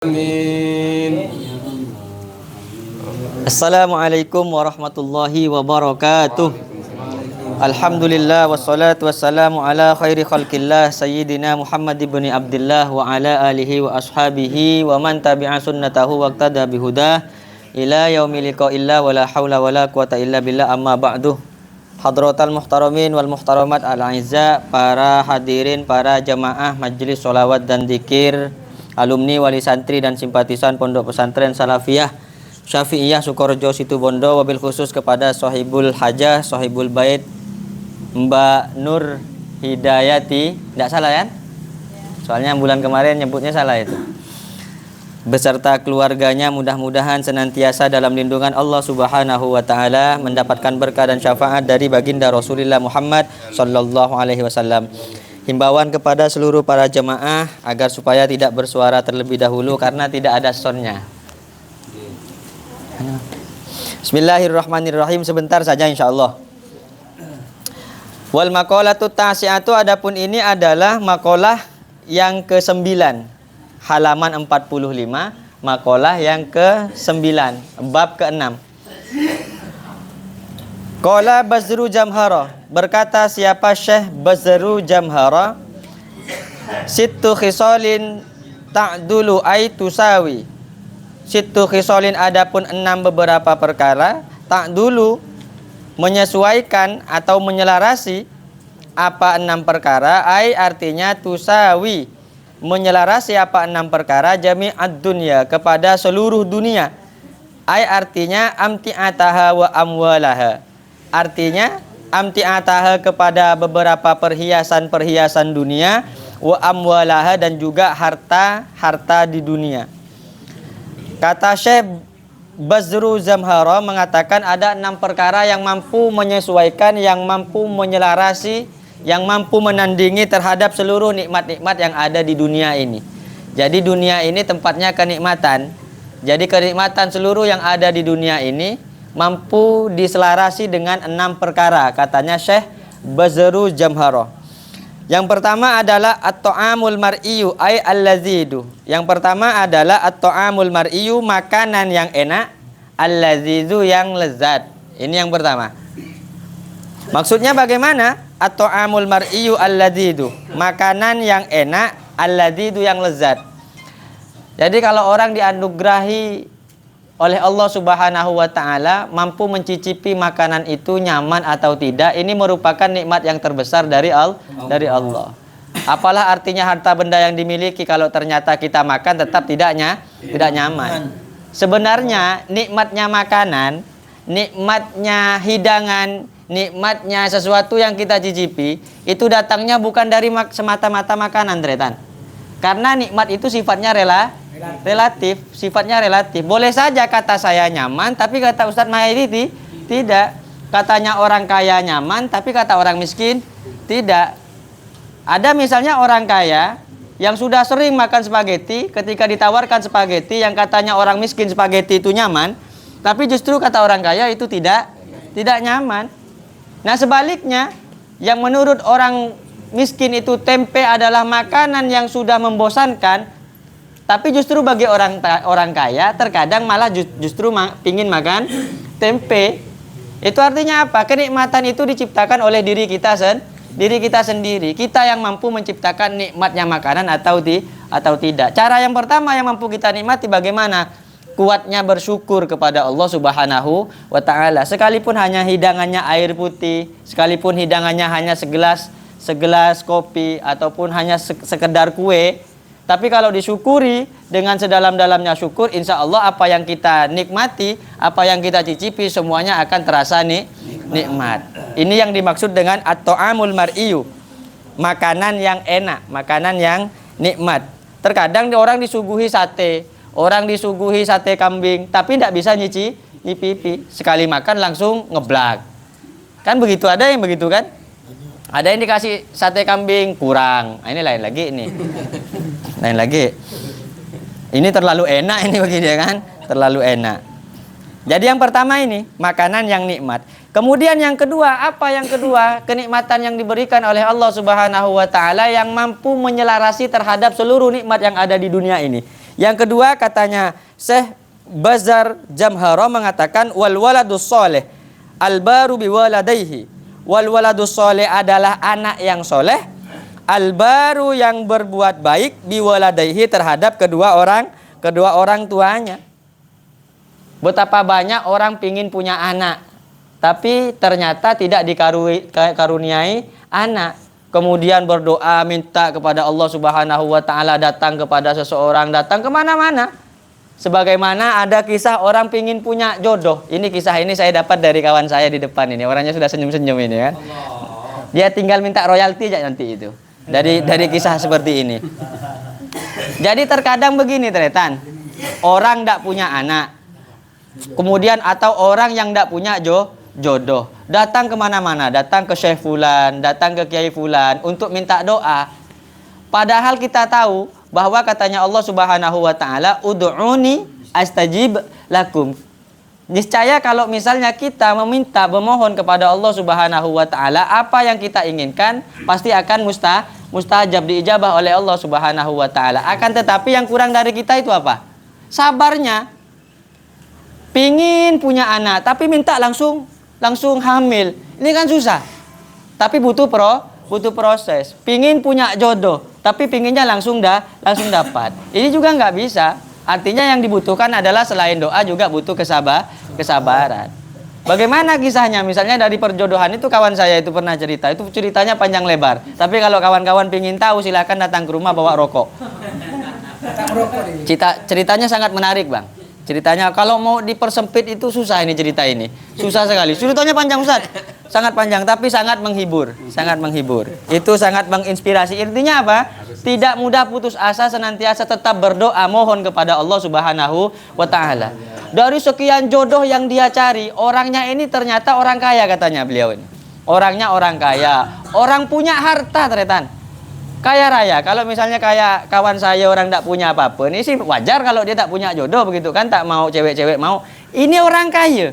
Amin. Assalamualaikum warahmatullahi wabarakatuh. Alhamdulillah wassalatu wassalamu ala khairi khalqillah sayyidina Muhammad ibn Abdullah wa ala alihi wa ashabihi wa man tabi'a sunnatahu wa iqtada bihudah ila yaumil liqa'illah wa la haula wa la quwata illa billah, amma ba'du. Hadratal muhtaramin wal muhtaramat al-aizza, para hadirin, para jamaah majelis sholawat dan dzikir, alumni, wali santri dan simpatisan Pondok Pesantren Salafiyah Syafi'iyah Sukorejo Situbondo, wabil khusus kepada sahibul hajah, sahibul bait Mbak Nur Hidayati, tidak salah kan? Soalnya bulan kemarin nyebutnya salah itu. Beserta keluarganya mudah-mudahan senantiasa dalam lindungan Allah Subhanahu wa taala, mendapatkan berkah dan syafaat dari baginda Rasulullah Muhammad sallallahu alaihi wasallam. Himbauan kepada seluruh para jemaah agar supaya tidak bersuara terlebih dahulu karena tidak ada soundnya. Bismillahirrahmanirrahim, sebentar saja insyaallah. Wal maqalatu tasi'atu, adapun ini adalah maqalah yang ke-9, halaman 45, maqalah yang ke-9, bab ke-6. Qala Bazru Jamhara, berkata siapa Syekh Bazru Jamhara, sittu khisalin ta'dulu ay tusawi. Sittu khisalin, adapun 6 beberapa perkara, ta'dulu menyesuaikan atau menyelarasi. Apa 6 perkara? Ai artinya tusawi, menyelarasi apa 6 perkara, jami'ad dunya, kepada seluruh dunia. Ai artinya amti'ataha wa amwalaha, artinya amti'ataha kepada beberapa perhiasan-perhiasan dunia, wa amwalaha dan juga harta-harta di dunia. Kata Syekh Bazru Jamhara mengatakan ada 6 perkara yang mampu menyesuaikan, yang mampu menyelarasi, yang mampu menandingi terhadap seluruh nikmat-nikmat yang ada di dunia ini. Jadi dunia ini tempatnya kenikmatan. Jadi kenikmatan seluruh yang ada di dunia ini mampu diselarasi dengan 6 perkara, katanya Syekh Bazru Jamhara. Yang pertama adalah at-ta'amul mar'iyu ay al-lazidu. Yang pertama adalah at-ta'amul mar'iyu, makanan yang enak, al-lazidu yang lezat. Ini yang pertama. Maksudnya bagaimana? At-ta'amul mar'iyu al-lazidu, makanan yang enak, al-lazidu yang lezat. Jadi kalau orang dianugerahi oleh Allah Subhanahu wa taala mampu mencicipi makanan itu nyaman atau tidak, ini merupakan nikmat yang terbesar dari Allah. Apalah artinya harta benda yang dimiliki kalau ternyata kita makan tetap tidak nyaman. Sebenarnya nikmatnya makanan, nikmatnya hidangan, nikmatnya sesuatu yang kita cicipi itu datangnya bukan dari semata-mata makanan, Tretan. Karena nikmat itu sifatnya relatif, sifatnya relatif. Boleh saja kata saya nyaman, tapi kata Ustadz Mahiri tidak. Katanya orang kaya nyaman, tapi kata orang miskin tidak. Ada misalnya orang kaya yang sudah sering makan spaghetti, ketika ditawarkan spaghetti yang katanya orang miskin spaghetti itu nyaman, tapi justru kata orang kaya itu tidak nyaman. Nah sebaliknya, yang menurut orang miskin itu tempe adalah makanan yang sudah membosankan, tapi justru bagi orang kaya terkadang malah justru pingin makan tempe. Itu artinya apa? Kenikmatan itu diciptakan oleh diri kita sendiri. Kita yang mampu menciptakan nikmatnya makanan atau tidak. Cara yang pertama yang mampu kita nikmati bagaimana? Kuatnya bersyukur kepada Allah Subhanahu wa taala. Sekalipun hanya hidangannya air putih, sekalipun hidangannya hanya segelas kopi ataupun hanya sekedar kue, tapi kalau disyukuri dengan sedalam-dalamnya syukur, insya Allah apa yang kita nikmati, apa yang kita cicipi semuanya akan terasa nikmat. Ini yang dimaksud dengan at-ta'amul mar'iyu, makanan yang enak, makanan yang nikmat. Terkadang orang disuguhi sate, orang disuguhi sate kambing, tapi tidak bisa nyicipi, sekali makan langsung ngeblak. Kan begitu, ada yang begitu kan? Ada yang dikasih sate kambing kurang. Nah, ini lain lagi ini. Lain lagi. Ini terlalu enak ini bagi dia kan? Terlalu enak. Jadi yang pertama ini makanan yang nikmat. Kemudian yang kedua, apa yang kedua? Kenikmatan yang diberikan oleh Allah Subhanahu wa taala yang mampu menyelarasi terhadap seluruh nikmat yang ada di dunia ini. Yang kedua katanya Syekh Bazar Jamhara mengatakan wal waladus soleh al-baru biwaladaihi. Wal waladus soleh adalah anak yang soleh, al-baru yang berbuat baik biwaladaihi terhadap kedua orang tuanya. Betapa banyak orang pingin punya anak, tapi ternyata tidak dikaruniai anak. Kemudian berdoa minta kepada Allah Subhanahu wa Ta'ala, datang kepada seseorang, datang kemana-mana. Sebagaimana ada kisah orang pingin punya jodoh. Kisah ini saya dapat dari kawan saya di depan ini. Orangnya sudah senyum-senyum ini kan. Dia tinggal minta royalti aja nanti itu. Dari kisah seperti ini. Jadi terkadang begini Tretan. Orang tidak punya anak. Kemudian atau orang yang tidak punya jodoh datang kemana-mana, datang ke Syekh Fulan, datang ke Kiai Fulan untuk minta doa. Padahal kita tahu bahwa katanya Allah Subhanahu wa Ta'ala, ud'uni astajib lakum. Niscaya kalau misalnya kita memohon kepada Allah Subhanahu wa Ta'ala, apa yang kita inginkan pasti akan mustajab, diijabah oleh Allah Subhanahu wa Ta'ala. Akan tetapi yang kurang dari kita itu apa? Sabarnya. Pingin punya anak tapi minta langsung hamil. Ini kan susah. Tapi butuh proses. Pingin punya jodoh tapi pinginnya langsung dapat. Ini juga nggak bisa. Artinya yang dibutuhkan adalah selain doa juga butuh kesabaran. Bagaimana kisahnya? Misalnya dari perjodohan itu kawan saya itu pernah cerita. Itu ceritanya panjang lebar. Tapi kalau kawan-kawan pingin tahu silakan datang ke rumah bawa rokok. Ceritanya sangat menarik, Bang. Ceritanya kalau mau dipersempit itu susah ini cerita ini. Susah sekali. Ceritanya panjang Ustaz. Sangat panjang tapi sangat menghibur. Itu sangat menginspirasi. Intinya apa? Tidak mudah putus asa, senantiasa tetap berdoa mohon kepada Allah Subhanahu wa Ta'ala. Dari sekian jodoh yang dia cari, orangnya ini ternyata orang kaya katanya beliau ini. Orangnya orang kaya. Orang punya harta Tretan. Kaya raya. Kalau misalnya kayak kawan saya orang tidak punya apa-apa, ini sih wajar kalau dia tak punya jodoh begitu kan, tak mau cewek-cewek mau. Ini orang kaya.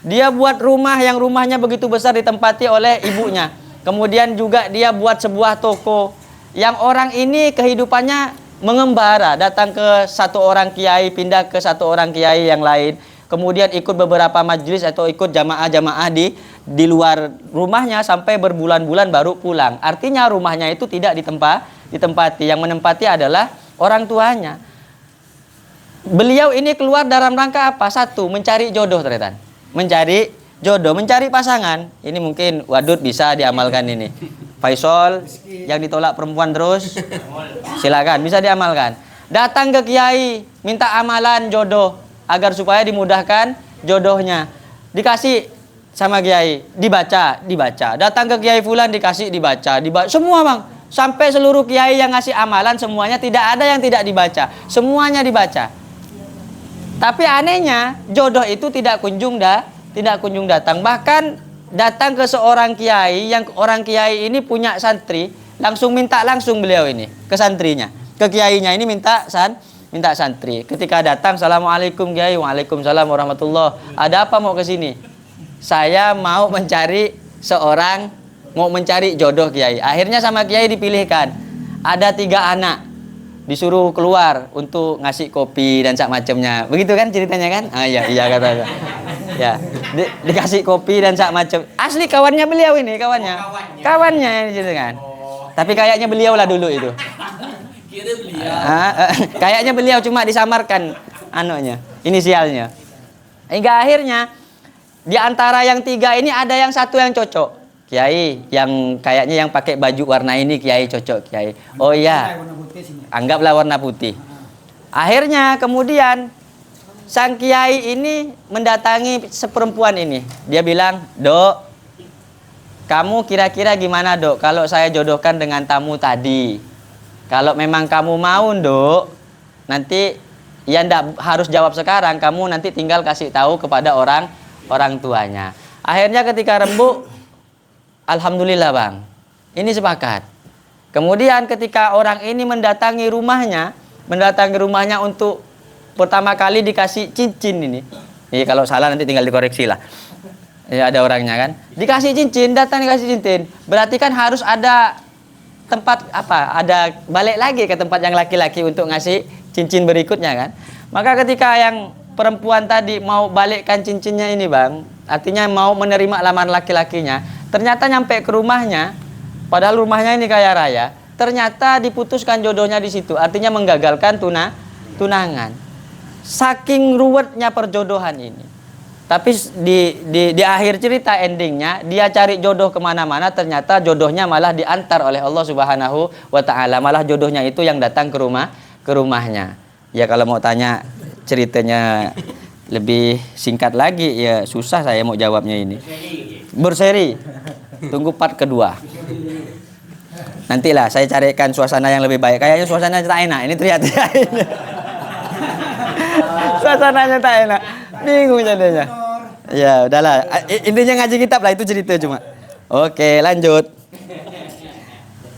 Dia buat rumah yang rumahnya begitu besar ditempati oleh ibunya. Kemudian juga dia buat sebuah toko yang orang ini kehidupannya mengembara, datang ke satu orang kiai, pindah ke satu orang kiai yang lain. Kemudian ikut beberapa majelis atau ikut jamaah-jamaah di luar rumahnya sampai berbulan-bulan baru pulang. Artinya rumahnya itu tidak ditempati. Yang menempati adalah orang tuanya. Beliau ini keluar dalam rangka apa? Satu, mencari jodoh Tretan. Mencari jodoh, mencari pasangan. Ini mungkin Wadud bisa diamalkan ini. Faisal yang ditolak perempuan terus. Silakan, bisa diamalkan. Datang ke kiai, minta amalan jodoh agar supaya dimudahkan jodohnya. Dikasih sama kiai, dibaca. Datang ke kiai fulan dikasih dibaca. Semua Bang, sampai seluruh kiai yang ngasih amalan semuanya tidak ada yang tidak dibaca. Semuanya dibaca. Tapi anehnya jodoh itu tidak kunjung datang. Bahkan datang ke seorang kiai yang orang kiai ini punya santri, langsung minta langsung beliau ini ke santrinya, ke kiainya ini minta santri. Ketika datang, assalamualaikum kiai, waalaikumsalam warahmatullah. Ada apa mau ke sini? Saya mau mencari jodoh kiai. Akhirnya sama kiai dipilihkan. Ada 3 anak, disuruh keluar untuk ngasih kopi dan sak macamnya. Begitu kan ceritanya kan? Iya kata. Ya, dikasih kopi dan sak macam. Asli kawannya beliau ini, kawannya ini gitu kan. Tapi kayaknya beliau lah dulu itu. Kayaknya beliau cuma disamarkan inisialnya. Hingga akhirnya di antara yang 3 ini ada yang satu yang cocok. Kiai yang kayaknya yang pakai baju warna ini kiai cocok kiai. Oh iya. Anggaplah warna putih. Akhirnya kemudian sang kiai ini mendatangi seperempuan ini. Dia bilang, "Dok, kamu kira-kira gimana, Dok, kalau saya jodohkan dengan tamu tadi? Kalau memang kamu mau, Dok, nanti ya ndak harus jawab sekarang, kamu nanti tinggal kasih tahu kepada orang tuanya." Akhirnya ketika rembuk, alhamdulillah Bang, ini sepakat. Kemudian ketika orang ini mendatangi rumahnya untuk pertama kali dikasih cincin ini. Kalau salah nanti tinggal dikoreksi lah. Ya ada orangnya kan. Dikasih cincin, datang dikasih cincin. Berarti kan harus ada tempat apa? Ada balik lagi ke tempat yang laki-laki untuk ngasih cincin berikutnya kan. Maka ketika yang perempuan tadi mau balikkan cincinnya ini bang, artinya mau menerima lamaran laki-lakinya, ternyata nyampe ke rumahnya, padahal rumahnya ini kaya raya, ternyata diputuskan jodohnya di situ, artinya menggagalkan tunangan. Saking ruwetnya perjodohan ini. Tapi di akhir cerita endingnya dia cari jodoh kemana-mana, ternyata jodohnya malah diantar oleh Allah Subhanahu wa Ta'ala, malah jodohnya itu yang datang ke rumahnya. Ya kalau mau tanya ceritanya lebih singkat lagi ya susah saya mau jawabnya ini. Berseri. Tunggu part kedua. Nantilah saya carikan suasana yang lebih baik. Kayaknya suasananya tak enak. Ini teriak-teriak. Suasananya tak enak. Bingung jadinya. Ya udahlah. Intinya ngaji kitab lah, itu cerita cuma. Oke, lanjut.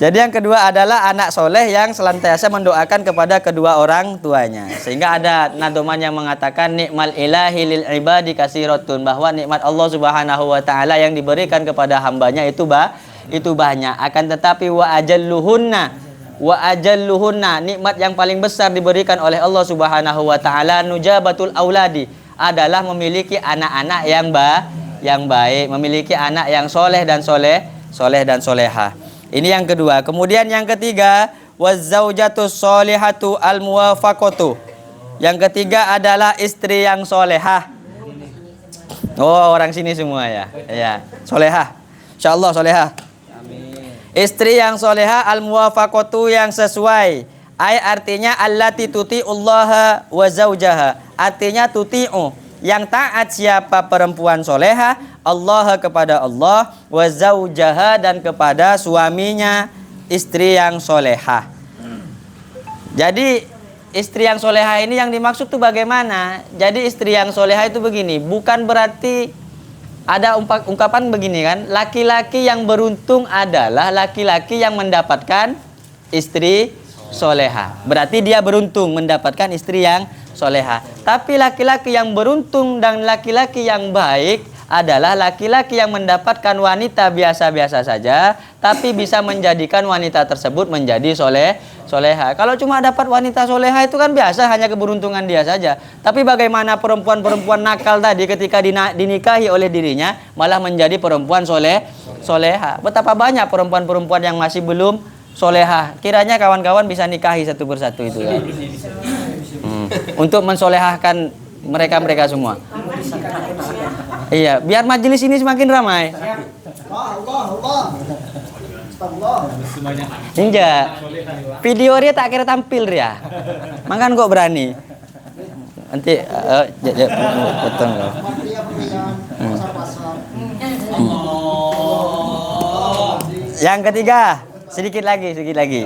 Jadi yang kedua adalah anak soleh yang senantiasa mendoakan kepada kedua orang tuanya. Sehingga ada nadoman yang mengatakan nikmal ilahi lil ibadi katsiratun, bahwa nikmat Allah Subhanahu wa Ta'ala yang diberikan kepada hambanya itu banyak. Akan tetapi wa ajalluhunna, nikmat yang paling besar diberikan oleh Allah Subhanahu wa Ta'ala nujabatul auladi, adalah memiliki anak-anak yang baik, memiliki anak yang soleh dan solehah. Ini yang kedua. Kemudian yang ketiga, wazzaujatus solihatu almuwafaqatu. Yang ketiga adalah istri yang solehah. Oh, orang sini semua ya. Ya, solehah. Insyaallah solehah. Istri yang solehah al-muwafaqatu, yang sesuai. Ay artinya allati tuti'ullaha wa zaujaha. Artinya tuti'u, yang taat siapa perempuan solehah, Allah kepada Allah, wa zaujaha, dan kepada suaminya istri yang solehah. Jadi istri yang solehah ini yang dimaksud tuh bagaimana? Jadi istri yang solehah itu begini, bukan berarti ada ungkapan begini kan, laki-laki yang beruntung adalah laki-laki yang mendapatkan istri soleha. Berarti dia beruntung mendapatkan istri yang soleha. Tapi laki-laki yang beruntung dan laki-laki yang baik adalah laki-laki yang mendapatkan wanita biasa-biasa saja, tapi bisa menjadikan wanita tersebut menjadi soleha. Kalau cuma dapat wanita soleha itu kan biasa, hanya keberuntungan dia saja. Tapi bagaimana perempuan-perempuan nakal tadi ketika dinikahi oleh dirinya malah menjadi perempuan soleha. Betapa banyak perempuan-perempuan yang masih belum soleha. Kiranya kawan-kawan bisa nikahi satu persatu itu ya. Untuk mensolehahkan mereka semua. Iya, biar majelis ini semakin ramai. Enggak. Video dia tak kira tampil dia. Makan kok berani. Nanti betul enggak? Yang ketiga, sedikit lagi.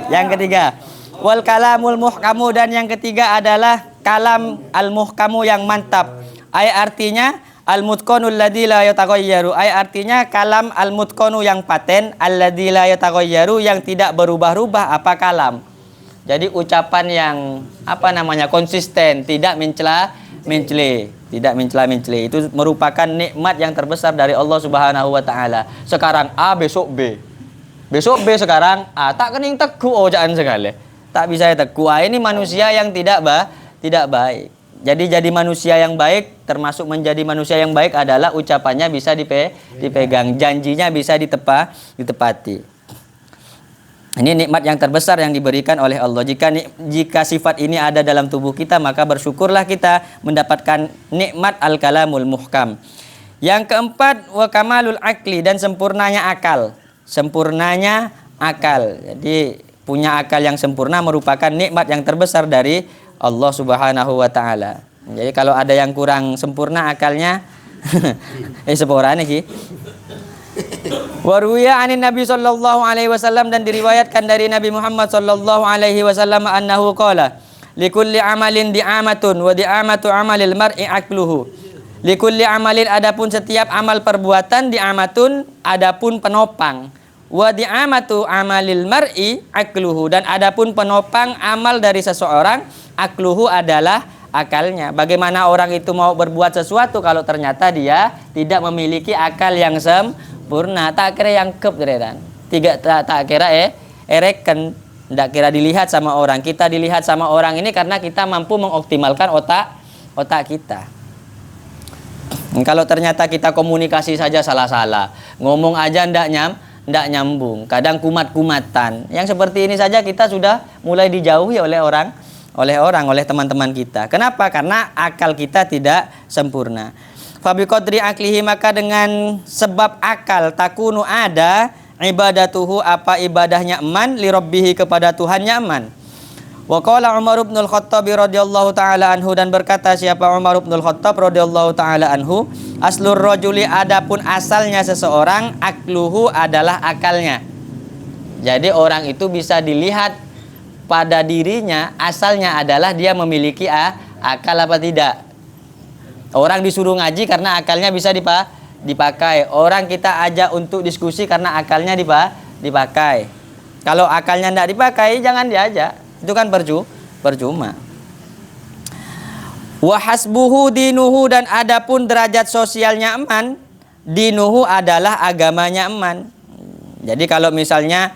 Yang ketiga, wal kalamul muhkamu, dan yang ketiga adalah kalam al muhkamu yang mantap. Ay artinya al-mutqanul ladzi la yataghayyaru. Ay artinya kalam al-mutqanu yang paten, alladzi la yataghayyaru, yang tidak berubah-ubah apa kalam. Jadi ucapan yang konsisten, tidak mencela-mencela, Itu merupakan nikmat yang terbesar dari Allah Subhanahu wa Ta'ala. Sekarang A, besok B. Besok B, sekarang A. Tak kening teguh ojaan sekali. Tak bisa teguh. Ini manusia yang tidak baik. Jadi manusia yang baik, termasuk menjadi manusia yang baik adalah ucapannya bisa dipegang, janjinya bisa ditepati. Ini nikmat yang terbesar yang diberikan oleh Allah. Jika sifat ini ada dalam tubuh kita, maka bersyukurlah kita mendapatkan nikmat al-kalamul muhkam. Yang keempat, wa kamalul akli, dan sempurnanya akal. Jadi punya akal yang sempurna merupakan nikmat yang terbesar dari Allah Subhanahu wa Ta'ala. Jadi kalau ada yang kurang sempurna akalnya seporane ki. Wa ruwiya anin Nabi sallallahu alaihi wasallam, dan diriwayatkan dari Nabi Muhammad sallallahu alaihi wasallam annahu qala likulli amalin di'amatun wa di'amatu amalil mar'i aqluhu. Likulli amalin, adapun setiap amal perbuatan, di'amatun adapun penopang, wa di'amatu amalil mar'i aqluhu, dan adapun penopang amal dari seseorang, akluhu adalah akalnya. Bagaimana orang itu mau berbuat sesuatu kalau ternyata dia tidak memiliki akal yang sempurna? Tak kira yang kep, tak kira ereken, tidak kira dilihat sama orang. Kita dilihat sama orang ini karena kita mampu mengoptimalkan otak kita. Kalau ternyata kita komunikasi saja salah-salah, ngomong aja ndak nyambung, kadang kumat-kumatan. Yang seperti ini saja kita sudah mulai dijauhi oleh teman-teman kita. Kenapa? Karena akal kita tidak sempurna. Fabi qadri aklihi, maka dengan sebab akal takunu ada ibadatuhu, apa ibadahnya eman, li rabbihi, kepada Tuhannya eman. Wa qala Umar bin Al-Khattab radhiyallahu taala anhu, dan berkata siapa Umar bin Al-Khattab radhiyallahu taala anhu, aslur rajuli, adapun asalnya seseorang, akluhu adalah akalnya. Jadi orang itu bisa dilihat pada dirinya, asalnya adalah dia memiliki akal apa tidak. Orang disuruh ngaji karena akalnya bisa dipakai. Orang kita ajak untuk diskusi karena akalnya dipakai. Kalau akalnya tidak dipakai, jangan diajak. Itu kan percuma. Wa hasbuhu dinuhu, dan adapun derajat sosialnya eman, dinuhu adalah agamanya eman. Jadi kalau misalnya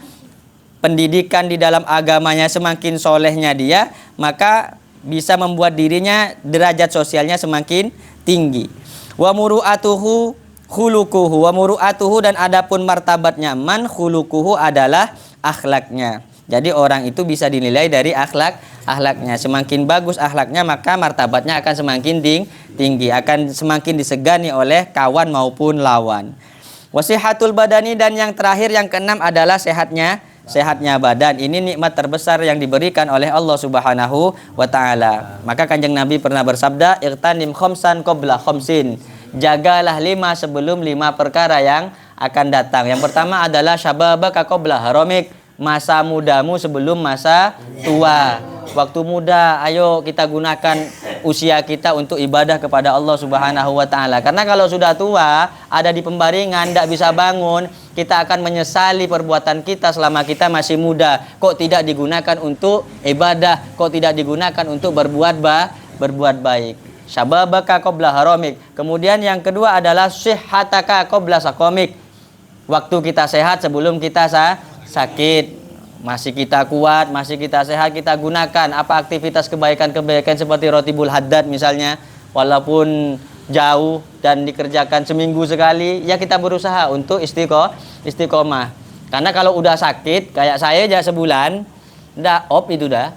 pendidikan di dalam agamanya semakin solehnya dia, maka bisa membuat dirinya derajat sosialnya semakin tinggi. Wa muru'atuhu khuluquhu, wa muru'atuhu, dan adapun martabatnya man, khuluquhu adalah akhlaknya. Jadi orang itu bisa dinilai dari akhlaknya. Semakin bagus akhlaknya, maka martabatnya akan semakin tinggi, akan semakin disegani oleh kawan maupun lawan. Wasihatul badani, dan yang terakhir yang keenam adalah sehatnya badan. Ini nikmat terbesar yang diberikan oleh Allah Subhanahu wa taala. Maka Kanjeng Nabi pernah bersabda, "Iqtanim khamsan qabla khamsin." Jagalah 5 sebelum 5 perkara yang akan datang. Yang pertama adalah syababaka qabla haramik, masa mudamu sebelum masa tua. Waktu muda, ayo kita gunakan usia kita untuk ibadah kepada Allah Subhanahu wa taala. Karena kalau sudah tua, ada di pembaringan, tidak bisa bangun, kita akan menyesali perbuatan kita selama kita masih muda. Kok tidak digunakan untuk ibadah, kok tidak digunakan untuk berbuat baik. Syababaka qabla haramik. Kemudian yang kedua adalah sihhataka qabla saqamik. Waktu kita sehat sebelum kita sakit. Masih kita kuat, masih kita sehat, kita gunakan apa aktivitas kebaikan-kebaikan seperti rotibul haddad misalnya, walaupun jauh dan dikerjakan seminggu sekali, ya kita berusaha untuk istiqomah. Karena kalau udah sakit kayak saya aja sebulan, ndak itu dah,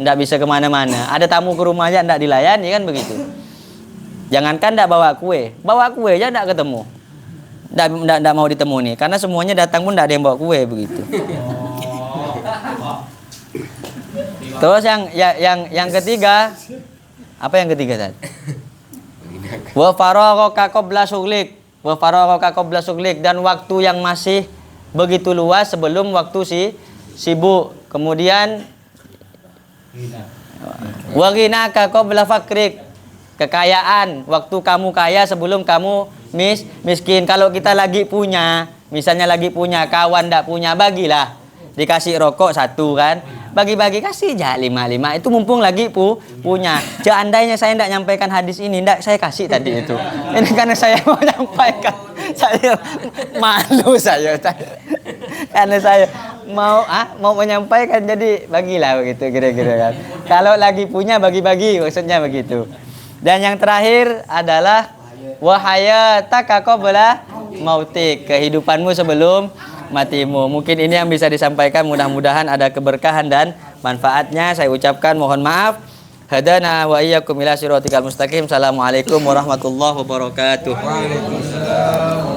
ndak bisa kemana-mana. Ada tamu ke rumahnya ndak dilayani, kan begitu. Jangankan ndak bawa kue aja ndak ketemu, ndak mau ditemui, karena semuanya datang pun ndak ada yang bawa kue begitu. Terus yang ketiga, apa yang ketiga tadi? Wa faraghaka qabla syughlik, wa faraghaka qabla syughlik, dan waktu yang masih begitu luas sebelum waktu sibuk. Kemudian wa ghinaka qabla fakrik, kekayaan, waktu kamu kaya sebelum kamu miskin. Kalau kita lagi punya, misalnya lagi punya, kawan ndak punya, bagilah. Dikasih rokok 1 kan, bagi-bagi, kasih aja 5-5, itu mumpung lagi punya. Seandainya saya tidak nyampaikan hadis ini, tidak saya kasih tadi itu. Ini karena saya mau nyampaikan, saya malu karena saya mau menyampaikan, jadi bagilah begitu kira-kira kan. Kalau lagi punya bagi-bagi, maksudnya begitu. Dan yang terakhir adalah wahayataka qabla mautik, kehidupanmu sebelum matimu. Mungkin ini yang bisa disampaikan, mudah-mudahan ada keberkahan dan manfaatnya. Saya ucapkan mohon maaf. Hadana wa iyyakum ila siratikal mustaqim. Assalamualaikum warahmatullahi wabarakatuh. Waalaikumsalam.